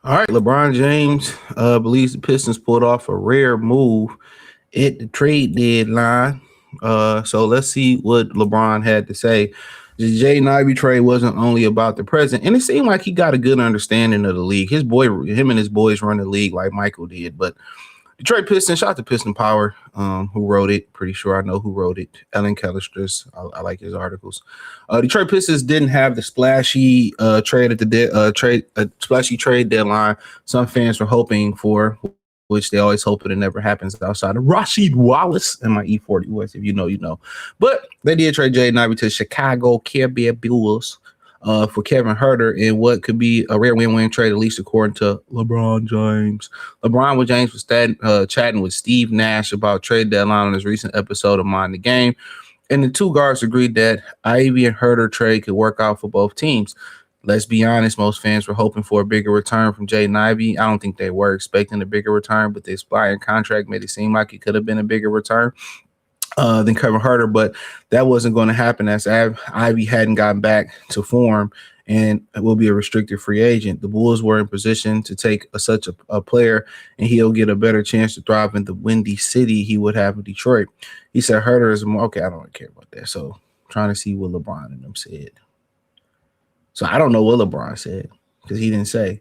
All right, LeBron James believes the Pistons pulled off a rare move at the trade deadline. So let's see what LeBron had to say. The Jaden Ivey trade wasn't only about the present, and it seemed like he got a good understanding of the league. Him and his boys run the league like Michael did. But Detroit Pistons, shout out to Piston Power, who wrote it. Pretty sure I know who wrote it. Ellen Kellistris. I like his articles. Detroit Pistons didn't have the splashy trade at the splashy trade deadline some fans were hoping for, which they always hope it never happens outside of Rasheed Wallace and my E40 West. If you know, you know. But they did trade Jaden Ivey to Chicago Bulls for Kevin Huerter in what could be a rare win-win trade, at least according to LeBron James. James was chatting with Steve Nash about trade deadline on his recent episode of Mind the Game, and the two guards agreed that Ivey and Huerter trade could work out for both teams. Let's be honest, most fans were hoping for a bigger return from Jaden Ivey. I don't think they were expecting a bigger return, but the expiring contract made it seem like it could have been a bigger return than Kevin Huerter, but that wasn't going to happen as Ivey hadn't gotten back to form and will be a restricted free agent. The Bulls were in position to take such a player, and he'll get a better chance to thrive in the windy city he would have in Detroit. He said Huerter is more, okay, I don't really care about that. So trying to see what LeBron and them said. So I don't know what LeBron said because he didn't say.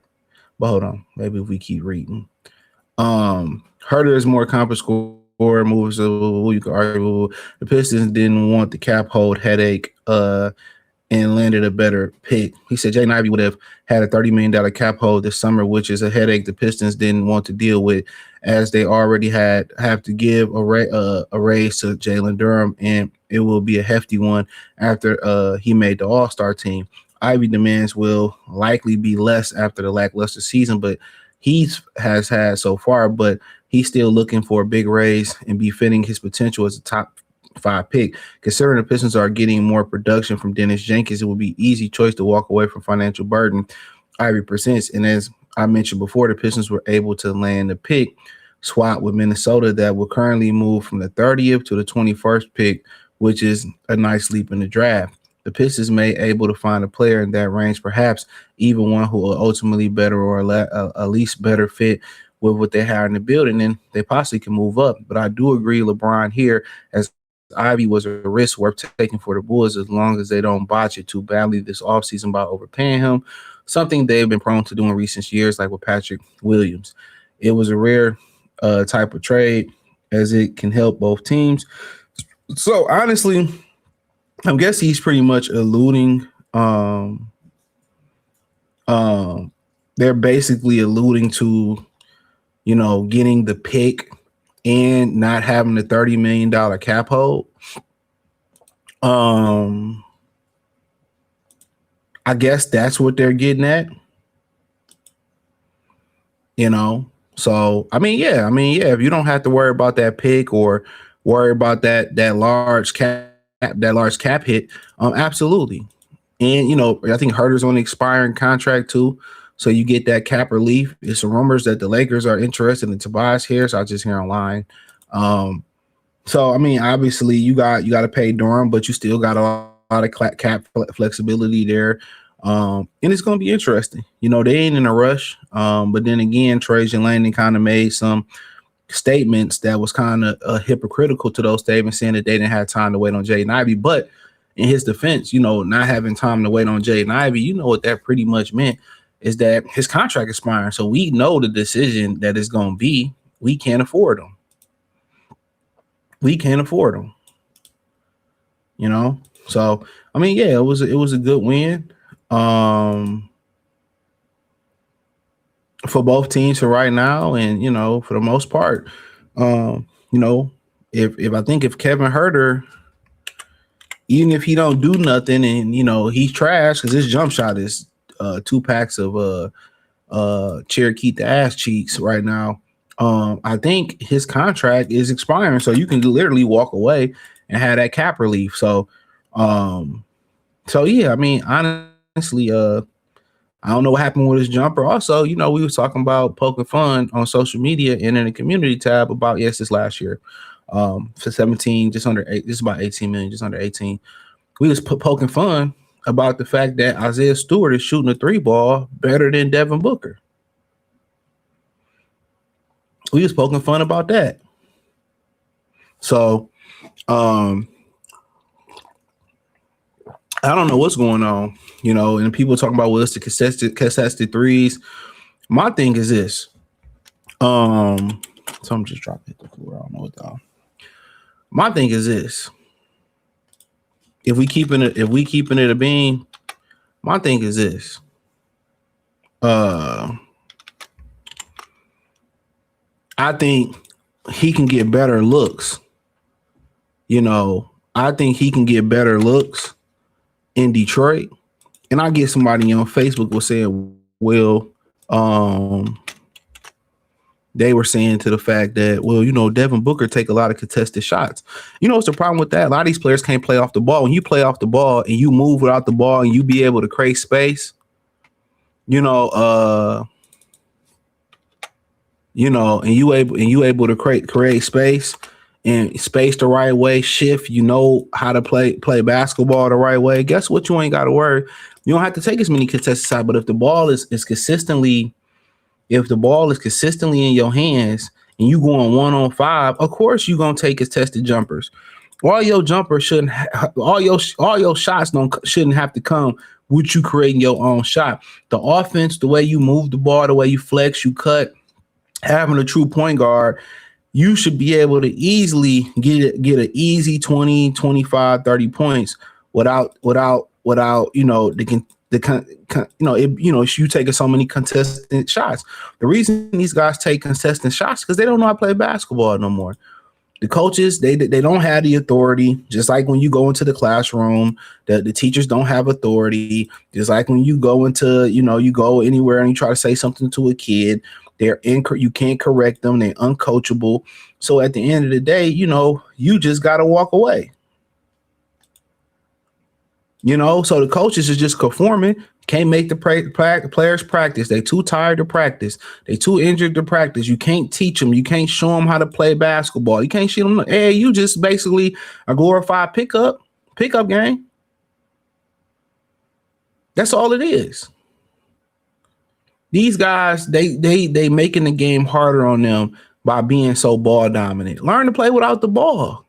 But hold on, maybe if we keep reading. Huerter is more accomplished scorer, moves. You could argue the Pistons didn't want the cap hold headache and landed a better pick. He said Jaden Ivey would have had a $30 million cap hold this summer, which is a headache the Pistons didn't want to deal with, as they already have to give a raise to Jalen Durham, and it will be a hefty one after he made the All-Star team. Ivey demands will likely be less after the lackluster season, but has had so far, but he's still looking for a big raise and befitting his potential as a top 5 pick. Considering the Pistons are getting more production from Dennis Jenkins, it would be easy choice to walk away from financial burden Ivey presents. And as I mentioned before, the Pistons were able to land a pick swap with Minnesota that will currently move from the 30th to the 21st pick, which is a nice leap in the draft. The Pistons may be able to find a player in that range, perhaps even one who will ultimately better or at least better fit with what they have in the building, and they possibly can move up. But I do agree, LeBron here, as Ivey was a risk worth taking for the Bulls as long as they don't botch it too badly this offseason by overpaying him, something they've been prone to do in recent years, like with Patrick Williams. It was a rare type of trade as it can help both teams. So honestly, I guess he's pretty much alluding. They're basically alluding to, getting the pick and not having the $30 million cap hold. I guess that's what they're getting at. So if you don't have to worry about that pick or worry about that large cap hit, absolutely. And I think Huerter's on the expiring contract too, so you get that cap relief. There's some rumors that the Lakers are interested in Tobias Harris. I just hear online. Obviously you got to pay Durham, but you still got a lot of cap flexibility there. And it's going to be interesting. They ain't in a rush. But then again, Trajan Langdon kind of made some statements that was kind of hypocritical to those statements, saying that they didn't have time to wait on Jaden Ivey. But in his defense, not having time to wait on Jaden Ivey, what that pretty much meant is that his contract expiring. So we know the decision that it's going to be. We can't afford him. So it was a good win for both teams for right now, and for the most part, if Kevin Huerter, even if he don't do nothing and he's trash because his jump shot is 2 packs of Cherokee the ass cheeks right now, I think his contract is expiring, so you can literally walk away and have that cap relief. So honestly, I don't know what happened with his jumper. Also, we was talking about poking fun on social media and in the community tab about this last year. For 17, just under 8, this is about 18 million, just under 18. We was poking fun about the fact that Isaiah Stewart is shooting a 3 ball better than Devin Booker. We was poking fun about that. So I don't know what's going on, and people talking about what's the contested threes. My thing is this. So I'm just dropping the floor. I don't know what the my thing is this. If we keeping it a beam, my thing is this. I think he can get better looks. I think he can get better looks in Detroit. And I get somebody on Facebook was saying, well, they were saying to the fact that, well, Devin Booker take a lot of contested shots. What's the problem with that? A lot of these players can't play off the ball. When you play off the ball and you move without the ball and you be able to create space, and you able to create space and space the right way, shift, how to play basketball the right way. Guess what? You ain't got to worry. You don't have to take as many contested shots, but if the ball is consistently in your hands and you going 1-on-5, of course you're gonna take contested jumpers. All your jumpers shouldn't all your shots shouldn't have to come with you creating your own shot. The offense, the way you move the ball, the way you flex, you cut, having a true point guard, you should be able to easily get an easy 20, 25, 30 points without you taking so many contested shots. The reason these guys take contested shots because they don't know how to play basketball no more. The coaches, they don't have the authority. Just like when you go into the classroom, the teachers don't have authority. Just like when you go into, you go anywhere and you try to say something to a kid, you can't correct them. They're uncoachable. So at the end of the day, you just got to walk away. So the coaches is just conforming, can't make the players practice. They too tired to practice. They too injured to practice. You can't teach them. You can't show them how to play basketball. You can't show them. Hey, you just basically a glorified pickup game. That's all it is. These guys, they making the game harder on them by being so ball dominant. Learn to play without the ball.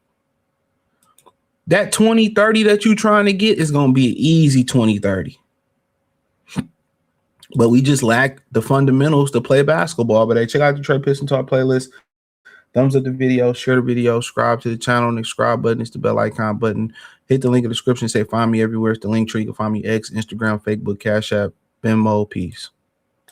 That 20-30 that you're trying to get is going to be an easy 20-30. But we just lack the fundamentals to play basketball. But hey, check out the Detroit Pistons Talk playlist. Thumbs up the video, share the video, subscribe to the channel. The subscribe button is the bell icon button. Hit the link in the description. Say find me everywhere. It's the link tree. You can find me X, Instagram, Facebook, Cash App, Venmo. Peace.